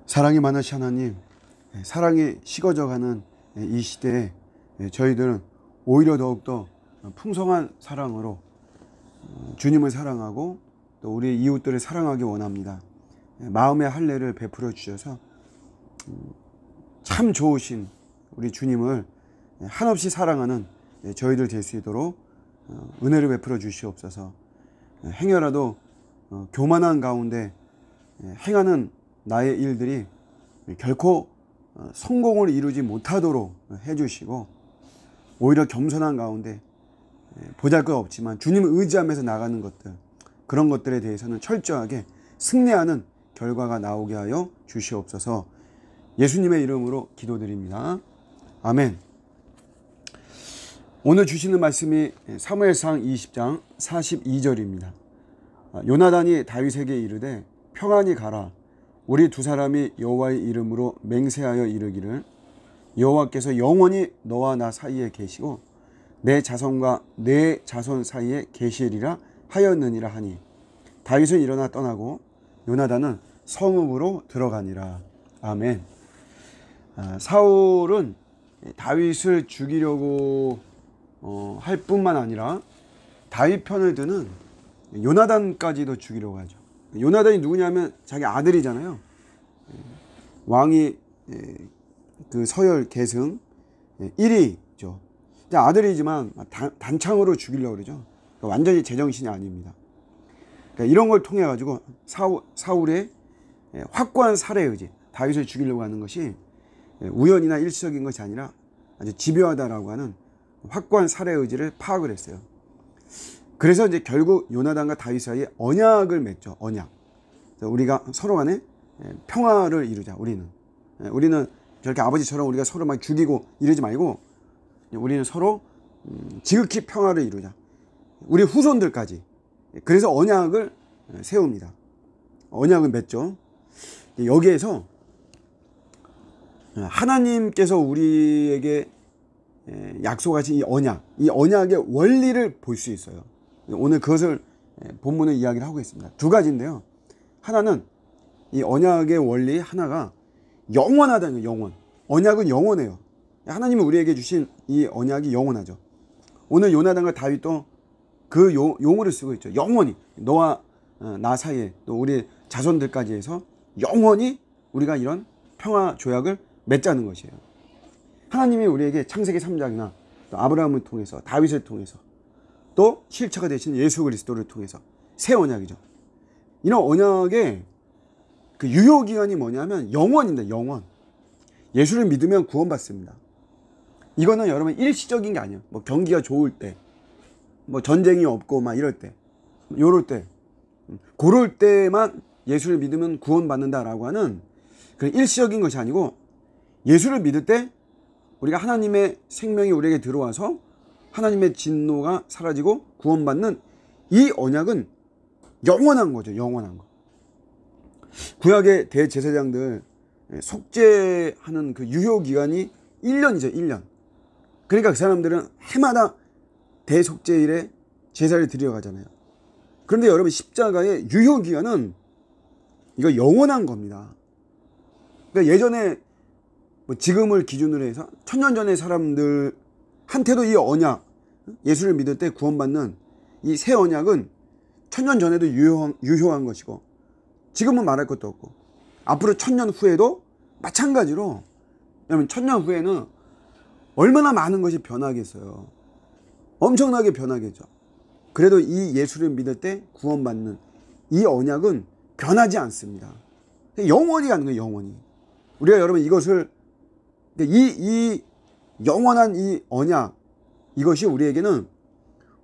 사랑이 많으신 하나님, 사랑이 식어져가는 이 시대에 저희들은 오히려 더욱더 풍성한 사랑으로 주님을 사랑하고 또 우리 이웃들을 사랑하기 원합니다. 마음의 할례를 베풀어 주셔서 참 좋으신 우리 주님을 한없이 사랑하는 저희들 될 수 있도록 은혜를 베풀어 주시옵소서. 행여라도 교만한 가운데 행하는 나의 일들이 결코 성공을 이루지 못하도록 해주시고, 오히려 겸손한 가운데 보잘것 없지만 주님을 의지하면서 나가는 것들, 그런 것들에 대해서는 철저하게 승리하는 결과가 나오게 하여 주시옵소서. 예수님의 이름으로 기도드립니다. 아멘. 오늘 주시는 말씀이 사무엘상 20장 42절입니다. 요나단이 다윗에게 이르되 평안히 가라. 우리 두 사람이 여호와의 이름으로 맹세하여 이르기를 여호와께서 영원히 너와 나 사이에 계시고 내 자손과 내 자손 사이에 계시리라 하였느니라 하니, 다윗은 일어나 떠나고 요나단은 성읍으로 들어가니라. 아멘. 사울은 다윗을 죽이려고 할 뿐만 아니라 다윗 편을 드는 요나단까지도 죽이려고 하죠. 요나단이 누구냐면 자기 아들이잖아요. 왕이 그 서열 계승 1위죠. 아들이지만 단창으로 죽이려고 그러죠. 완전히 제정신이 아닙니다. 그러니까 이런 걸 통해 가지고 사울의 확고한 살해 의지, 다윗을 죽이려고 하는 것이 우연이나 일시적인 것이 아니라 아주 집요하다라고 하는 확고한 살해 의지를 파악을 했어요. 그래서 이제 결국 요나단과 다윗 사이에 언약을 맺죠. 언약. 우리가 서로 간에 평화를 이루자. 우리는 저렇게 아버지처럼 우리가 서로 막 죽이고 이러지 말고, 우리는 서로 지극히 평화를 이루자. 우리 후손들까지. 그래서 언약을 세웁니다. 언약을 맺죠. 여기에서 하나님께서 우리에게 약속하신 이 언약의 원리를 볼 수 있어요. 오늘 그것을 본문의 이야기를 하고 있습니다. 두 가지인데요. 하나는 이 언약의 원리 하나가 영원하다는 거예요. 영원. 언약은 영원해요. 하나님은 우리에게 주신 이 언약이 영원하죠. 오늘 요나단과 다윗도 그 용어를 쓰고 있죠. 영원히 너와 나 사이에 또 우리 자손들까지 해서 영원히 우리가 이런 평화 조약을 맺자는 것이에요. 하나님이 우리에게 창세기 3장이나 또 아브라함을 통해서, 다윗을 통해서, 또 실체가 되신 예수 그리스도를 통해서 새 언약이죠. 이런 언약의 그 유효기간이 뭐냐면 영원입니다. 영원. 예수를 믿으면 구원받습니다. 이거는 여러분 일시적인 게 아니에요. 뭐 경기가 좋을 때, 뭐 전쟁이 없고 막 이럴 때, 요럴 때, 그럴 때만 예수를 믿으면 구원받는다라고 하는 그런 일시적인 것이 아니고, 예수를 믿을 때 우리가 하나님의 생명이 우리에게 들어와서 하나님의 진노가 사라지고 구원받는 이 언약은 영원한 거죠. 영원한 거. 구약의 대제사장들 속죄하는 그 유효기간이 1년이죠. 1년. 그러니까 그 사람들은 해마다 대속죄일에 제사를 드려 가잖아요. 그런데 여러분, 십자가의 유효기간은 이거 영원한 겁니다. 그러니까 예전에 뭐 지금을 기준으로 해서 1000년 전의 사람들한테도 이 언약, 예수를 믿을 때 구원받는 이 새 언약은 1000년 전에도 유효한 것이고, 지금은 말할 것도 없고, 앞으로 1000년 후에도 마찬가지로. 왜냐하면 1000년 후에는 얼마나 많은 것이 변하겠어요. 엄청나게 변하겠죠. 그래도 이 예수를 믿을 때 구원받는 이 언약은 변하지 않습니다. 영원히 가는 거예요. 영원히. 우리가 여러분 이것을, 이 영원한 이 언약, 이것이 우리에게는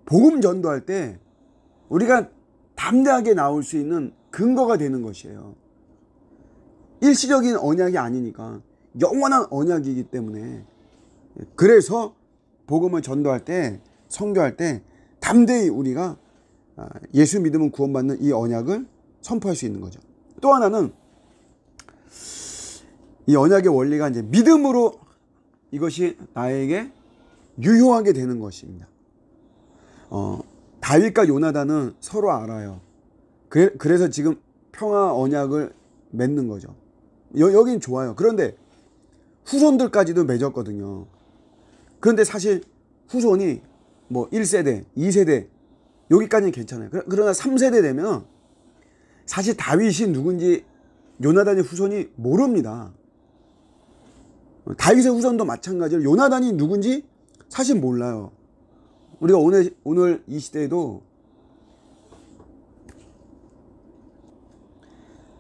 복음 전도할 때 우리가 담대하게 나올 수 있는 근거가 되는 것이에요. 일시적인 언약이 아니니까 영원한 언약이기 때문에, 그래서 복음을 전도할 때, 선교할 때 담대히 우리가 예수 믿으면 구원받는 이 언약을 선포할 수 있는 거죠. 또 하나는 이 언약의 원리가 이제 믿음으로 이것이 나에게 유효하게 되는 것입니다. 다윗과 요나단은 서로 알아요. 그래서 지금 평화 언약을 맺는 거죠. 여긴 좋아요. 그런데 후손들까지도 맺었거든요. 그런데 사실 후손이 뭐 1세대, 2세대 여기까지는 괜찮아요. 그러나 3세대 되면 사실 다윗이 누군지 요나단의 후손이 모릅니다. 다윗의 후손도 마찬가지로 요나단이 누군지 사실 몰라요. 우리가 오늘 이 시대에도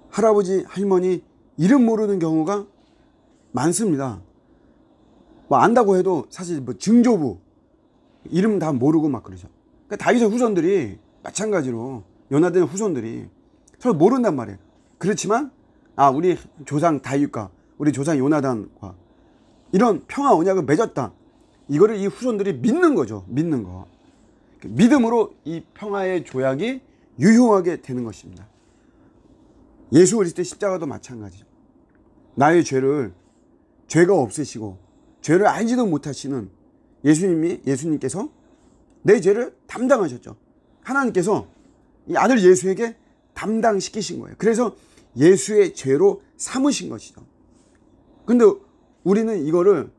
할아버지, 할머니 이름 모르는 경우가 많습니다. 뭐 안다고 해도 사실 뭐 증조부 이름 다 모르고 막 그러죠. 그러니까 다윗의 후손들이 마찬가지로 요나단의 후손들이 서로 모른단 말이에요. 그렇지만 우리 조상 다윗과 우리 조상 요나단과 이런 평화 언약을 맺었다. 이거를 이 후손들이 믿는 거죠. 믿는 거. 믿음으로 이 평화의 조약이 유효하게 되는 것입니다. 예수 그리스도의 십자가도 마찬가지죠. 나의 죄가 없으시고 죄를 알지도 못하시는 예수님께서 내 죄를 담당하셨죠. 하나님께서 이 아들 예수에게 담당시키신 거예요. 그래서 예수의 죄로 삼으신 것이죠. 근데 우리는 이거를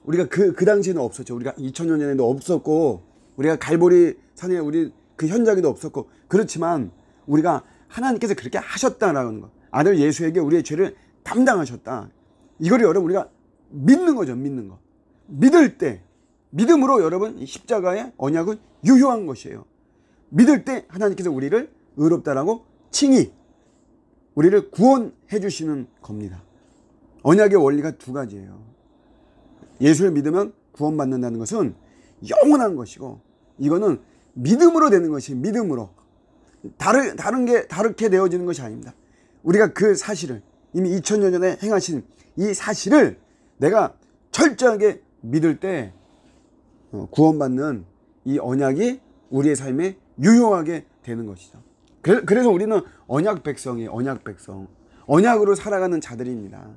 우리가 그 당시에는 없었죠. 우리가 2000년 전에도 없었고 우리가 갈보리 산에 우리 그 현장에도 없었고 그렇지만 우리가 하나님께서 그렇게 하셨다라는 거. 아들 예수에게 우리의 죄를 담당하셨다. 이거를 여러분 우리가 믿는 거죠. 믿는 거. 믿을 때 믿음으로 여러분 이 십자가의 언약은 유효한 것이에요. 믿을 때 하나님께서 우리를 의롭다라고 칭히 우리를 구원해 주시는 겁니다. 언약의 원리가 두 가지예요. 예수를 믿으면 구원받는다는 것은 영원한 것이고 이거는 믿음으로 되는 것이에요. 믿음으로. 다르게 되어지는 것이 아닙니다. 우리가 그 사실을 이미 2000년 전에 행하신 이 사실을 내가 철저하게 믿을 때 구원받는 이 언약이 우리의 삶에 유효하게 되는 것이죠. 그래서 우리는 언약 백성이에요. 언약 백성. 언약으로 살아가는 자들입니다.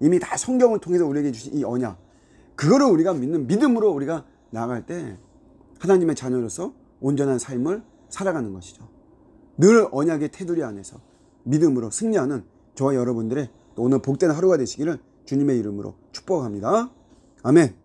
이미 다 성경을 통해서 우리에게 주신 이 언약. 그거를 우리가 믿는 믿음으로 우리가 나아갈 때 하나님의 자녀로서 온전한 삶을 살아가는 것이죠. 늘 언약의 테두리 안에서 믿음으로 승리하는 저와 여러분들의 오늘 복된 하루가 되시기를 주님의 이름으로 축복합니다. 아멘.